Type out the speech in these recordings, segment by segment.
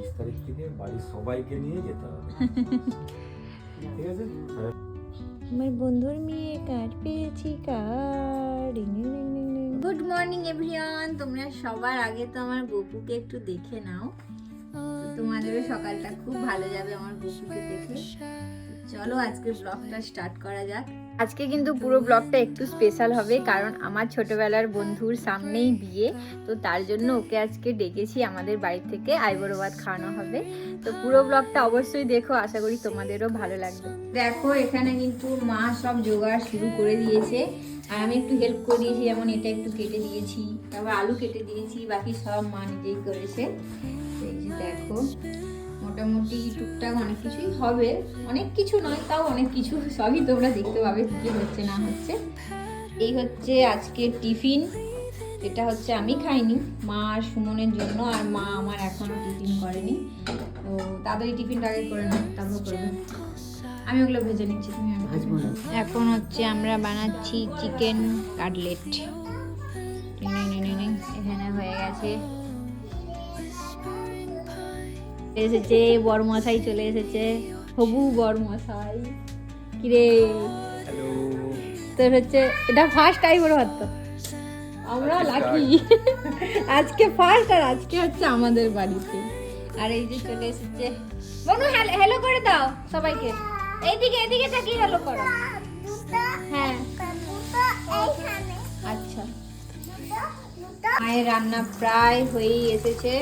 20 তারিখ থেকে বাড়ির সবাইকে নিয়ে যেতে হবে। ঠিক আছে? আমার বন্ধুর মেয়ে কার্ড পেয়েছি, কার্ড। Good morning everyone. তোমরা সবার আগে তো আমার গপুকে একটু দেখে নাও, তোমাদেরও সকালটা খুব ভালো যাবে আমার গপুকে দেখে। চলো আজকে ব্লগটা স্টার্ট করা যাক। আজকে কিন্তু পুরো ব্লগটা একটু স্পেশাল হবে, কারণ আমার ছোটবেলার বন্ধুর সামনেই বিয়ে, তো তার জন্য ওকে আজকে ডেকেছি আমাদের বাড়ি থেকে আইবুড়ো ভাত খাওয়ানো হবে। তো পুরো ব্লগটা অবশ্যই দেখো, আশা করি তোমাদেরও ভালো লাগবে। দেখো এখানে কিন্তু মা সব জোগাড় শুরু করে দিয়েছে, আর আমি একটু হেল্প করে দিয়েছি, যেমন এটা একটু কেটে দিয়েছি, তারপর আলু কেটে দিয়েছি, বাকি সব মা নিজেই করেছে। এই যে দেখো মোটামুটি টুকটাক অনেক কিছুই হবে, অনেক কিছু নয় তাও অনেক কিছু, সবই তোমরা দেখতে পাবে কি হচ্ছে না হচ্ছে। এই হচ্ছে আজকে টিফিন, এটা হচ্ছে আমি খাইনি, মা আর সুমনের জন্য, আর মা আমার এখনো টিফিন করেনি, তো তাড়াতাড়ি টিফিনটা আগে করে নাও, তারপর করবে। আমি ওগুলো ভেজে নিচ্ছি, তুমি এখন হচ্ছে আমরা বানাচ্ছি চিকেন কাটলেট। এখানে হয়ে গেছে, এসেছে বড়মশাই, চলে এসেছে হবু বড়মশাই। কিরে তোর হচ্ছে এটা ফার্স্ট আইবুড়ো ভাত, তো আমরা লাকি আজকে ফার্স্ট, আর আজকে হচ্ছে আমাদের বাড়িতে। আর এই যে চলে এসেছে বনু, হ্যালো করে দাও সবাইকে, এইদিকে এদিকে তাকিয়ে হ্যালো করো। হ্যাঁ আচ্ছা, মায়ের রান্না প্রায় হয়েই এসেছে।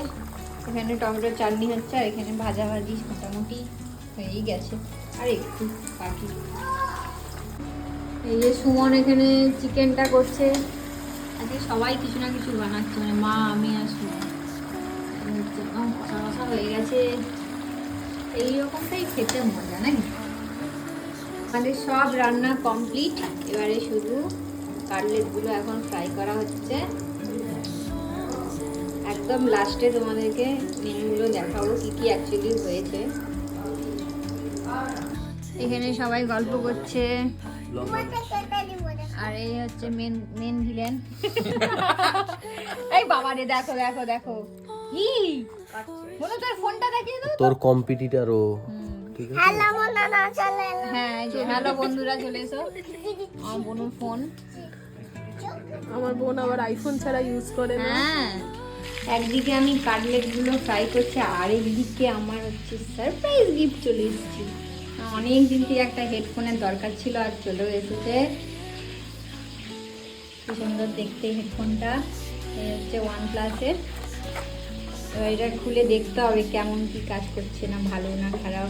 এখানে টমেটোর চাটনি হচ্ছে, আর এখানে ভাজাভাজি মোটামুটি হয়েই গেছে, আর একটু বাকি। এই যে সুমন এখানে চিকেনটা করছে, আজকে সবাই কিছু না কিছু বানাচ্ছে, মানে মা, আমি আর সুমন। কষা কষা হয়ে গেছে, এইরকমটাই খেতে মজা নাকি। আমাদের সব রান্না কমপ্লিট, এবারে শুধু কাটলেটগুলো এখন ফ্রাই করা হচ্ছে। একদম লাস্টে তোমাদেরকে মেনুগুলো দেখাবো কি কি অ্যাকচুয়ালি হয়েছে। এখানে সবাই গল্প করছে, আর এই হচ্ছে মেন ভিলেন। এই বাবা রে, দেখো দেখো দেখো, কি বলো, তোর ফোনটা দেখিয়ে দাও, তোর কম্পিটিটরও। ঠিক আছে, হ্যাঁ এই যে হ্যালো বন্ধুরা, চলে এসো। আমার বোনের ফোন, আমার বোন আবার আইফোন ছাড়া ইউজ করে না। হ্যাঁ একদিকে আমি কাটলেটগুলো ফ্রাই করছি, আর একদিকে আমার হচ্ছে সারপ্রাইজ গিফট চলে এসেছে। অনেক দিন থেকে একটা হেডফোনের দরকার ছিল, আর চলেও এসেছে। কি সুন্দর দেখতে হেডফোনটা, এই হচ্ছে OnePlus-এর। এবার এটা খুলে দেখতে হবে কেমন কি কাজ করছে, না ভালো না খারাপ।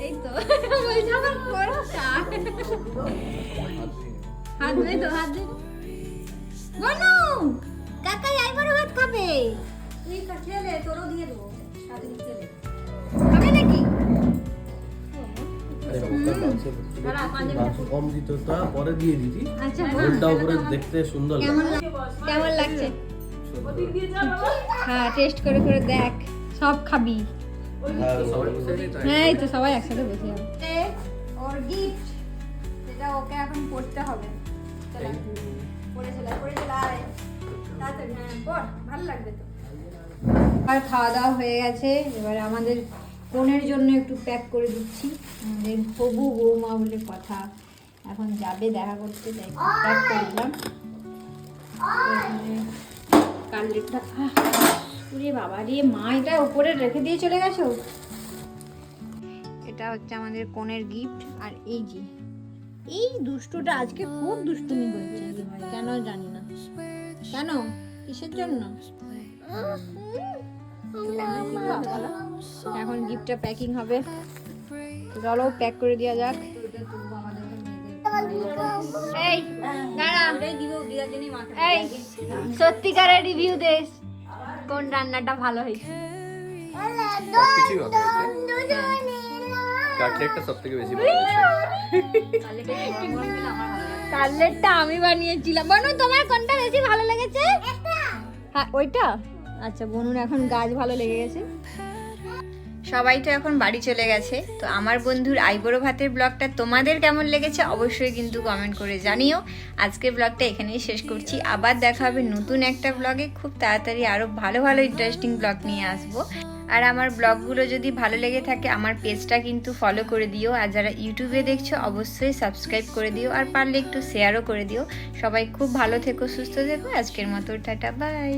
এই তো বলছি আমার বড় কাজ, হাত দে তো, হাত দে। বনু কাকাই আইবুড়ো ভাত খাবে, তুই খেলে তোরও দিয়ে দেবো, সাথে খেলে খাবে নাকি? মাংস কম দিত, তা পরে দিয়ে দিতি। আচ্ছা ওটা উপরে দেখতে সুন্দর লাগে। কেমন লাগছে? হ্যাঁ টেস্ট করে করে দেখ, সব খাবি। হ্যাঁ এই তো সবাই একসাথে বসে যাবে। ওর গিফট, সেটা ওকে এখন পড়তে হবে। চল পড়ে চলে, পড়ে চলে আয় তাড়াতাড়ি। হ্যাঁ পড়, ভালো লাগবে তো। আর খাওয়া দাওয়া হয়ে গেছে, এবার আমাদের বোনের জন্য একটু প্যাক করে দিচ্ছি। আমাদের হবু বৌমা বলে কথা, এখন যাবে দেখা করতে, তাই প্যাক করে দিলাম। কাটলেটটা, ওরে বাবা রে, মা এটা উপরে রেখে দিয়ে চলে গেছো। এটা হচ্ছে আমাদের কোণের গিফট। আর এই যে এই দুষ্টুটা আজকে খুব দুষ্টুমি করছে, কেন জানি না, কেন কিসের জন্য। এখন গিফটটা প্যাকিং হবে, চলো প্যাক করে দেওয়া যাক। এই দাঁড়া, এই সত্যিকারের রিভিউ দে, কোন রান্নাটা ভালো হয়েছে। কাটলেটটা সবথেকে বেশি ভালো হয়েছে। কাটলেটটা আমি বানিয়েছিলাম। বনু তোমার কোনটা বেশি ভালো লেগেছে? হ্যাঁ ওইটা। আচ্ছা বনুর এখন গাছ ভালো লেগে গেছে। সবাই তো এখন বাড়ি চলে গেছে, তো আমার বন্ধুর আইবুড়ো ভাতের ব্লগটা তোমাদের কেমন লেগেছে অবশ্যই কিন্তু কমেন্ট করে জানিও। আজকের ব্লগটা এখানেই শেষ করছি, আবার দেখা হবে নতুন একটা ব্লগে। খুব তাড়াতাড়ি আরও ভালো ভালো ইন্টারেস্টিং ব্লগ নিয়ে আসবো। আর আমার ব্লগগুলো যদি ভালো লেগে থাকে আমার পেজটা কিন্তু ফলো করে দিও, আর যারা ইউটিউবে দেখছো অবশ্যই সাবস্ক্রাইব করে দিও, আর পারলে একটু শেয়ারও করে দিও। সবাই খুব ভালো থেকো, সুস্থ থেকো। আজকের মতো টাটা, বাই।